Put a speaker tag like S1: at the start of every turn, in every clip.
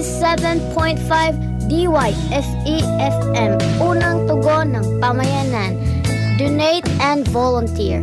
S1: 97.5 DYFE-FM, unang tugon ng pamayanan. Donate and volunteer.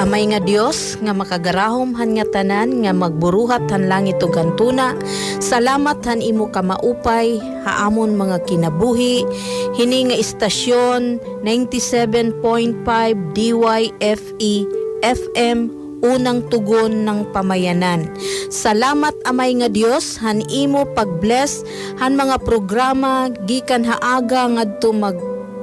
S2: Amay nga Dios nga makagarahom han nga tanan nga magburuhat han langit ug kantuna. Salamat han imo ka maupay haamon mga kinabuhi. Hini nga istasyon 97.5 DYFE FM, unang tugon ng pamayanan. Salamat amay nga Dios han imo pagbless han mga programa gikan haaga ngadto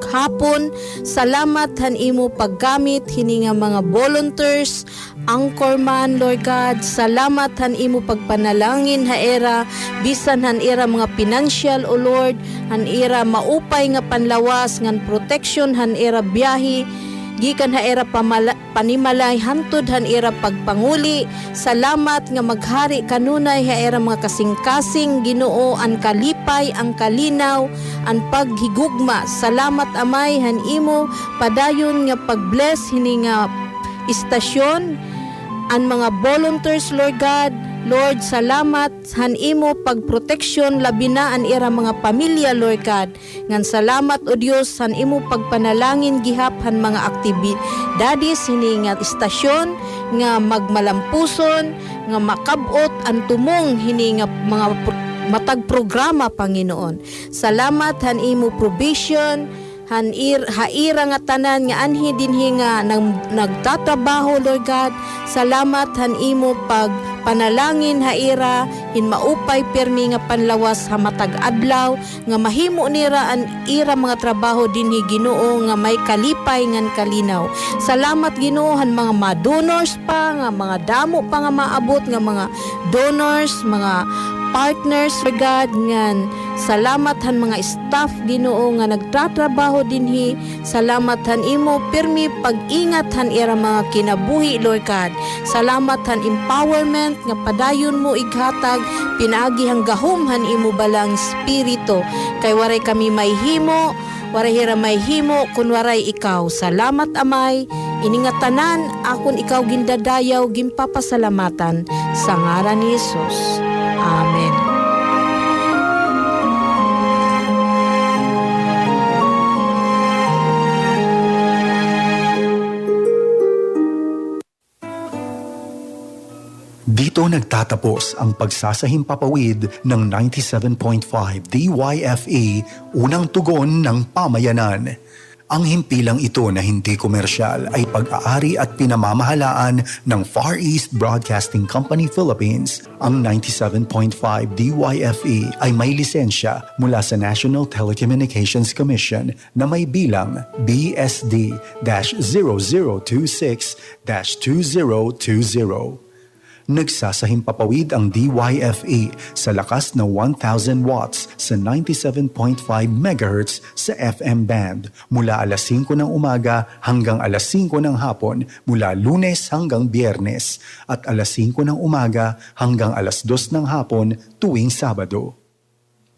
S2: hapon. Salamat han imo paggamit hini nga mga volunteers, anchorman, Lord God. Salamat han imo pagpanalangin haera bisan han era mga financial, O Lord, han era maupay nga panlawas ngan protection han era biyahe gikan haera panimalay hantud han era pagpanguli. Salamat nga maghari kanunay haera mga kasing-kasing Ginoo, ang kalipay, ang kalinaw, ang paghigugma. Salamat amay han imo padayon nga pagbless hini nga istasyon, ang mga volunteers, Lord God. Lord, salamat han imo pagproteksyon labi na an ira mga pamilya, Lord God. Ngan salamat o Dios han imo pagpanalangin gihap han mga aktibidades hini nga istasyon nga magmalampuson, nga makabot ang tumong hini nga mga matag programa, Panginoon. Salamat han imo provision haira nga tanan nga anhi dinhi nga nagtatrabaho, Lord God. Salamat han imo pagpanalangin haira hinmaupay permi nga panlawas ha matag adlaw nga mahimo nira an ira mga trabaho dinhi, Ginoo, nga may kalipay ngan kalinaw. Salamat, Ginoo, han mga donors pa nga mga damo pa nga maabot nga mga donors, mga partners, Lord God, ngan salamat han mga staff, Ginoo, nga nagtatrabaho dinhi. Salamat han imo pirmi pag-ingat han ira mga kinabuhi, Lord God. Salamat han empowerment nga padayon mo ighatag pinaagi hang gahom han imo balang spirito kay waray kami may himo, waray hira may himo kun waray ikaw. Salamat amay, iningatanan akon ikaw gindadayaw gimpapasalamatan sa ngaran ni Jesus. Amen.
S3: Dito nagtatapos ang pagsasahimpapawid ng 97.5 DYFE, unang tugon ng pamayanan. Ang himpilang ito na hindi komersyal ay pag-aari at pinamamahalaan ng Far East Broadcasting Company Philippines. Ang 97.5 DYFE ay may lisensya mula sa National Telecommunications Commission na may bilang BSD-0026-2020. Nagsasahimpapawid ang DYFE sa lakas na 1,000 watts sa 97.5 MHz sa FM band mula alas 5 ng umaga hanggang alas 5 ng hapon mula Lunes hanggang Biyernes at alas 5 ng umaga hanggang alas 2 ng hapon tuwing Sabado.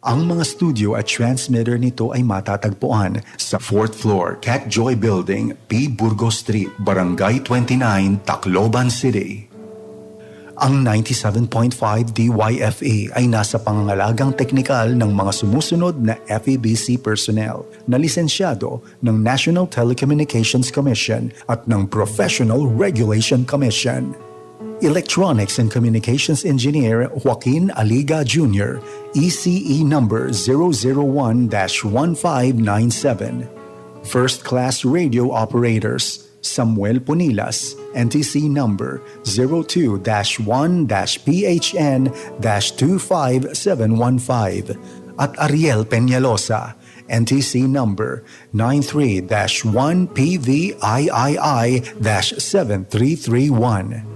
S3: Ang mga studio at transmitter nito ay matatagpuan sa 4th floor, Cat Joy Building, P. Burgos Street, Barangay 29, Tacloban City. Ang 97.5 DYFE ay nasa pangangalagang teknikal ng mga sumusunod na FEBC personnel na lisensyado ng National Telecommunications Commission at ng Professional Regulation Commission. Electronics and Communications Engineer Joaquin Aliga Jr., ECE number 001-1597. First Class Radio Operators Samuel Punilas, NTC number 02-1-PHN-25715 at Ariel Peñalosa, NTC number 93-1PVIII-7331.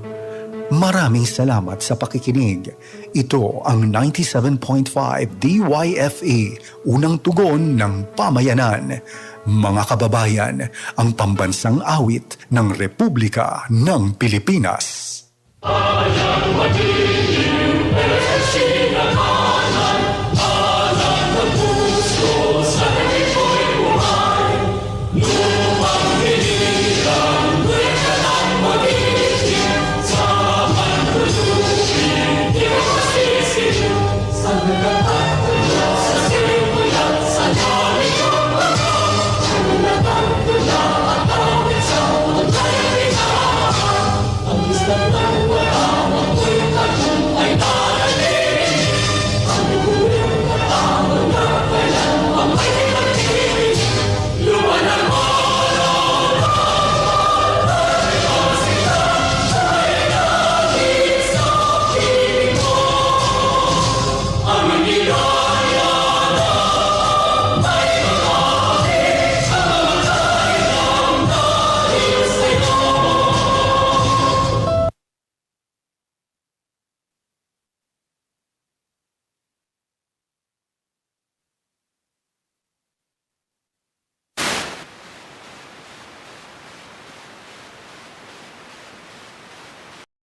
S3: Maraming salamat sa pakikinig. Ito ang 97.5 DYFE, unang tugon ng pamayanan. Mga kababayan, ang pambansang awit ng Republika ng Pilipinas.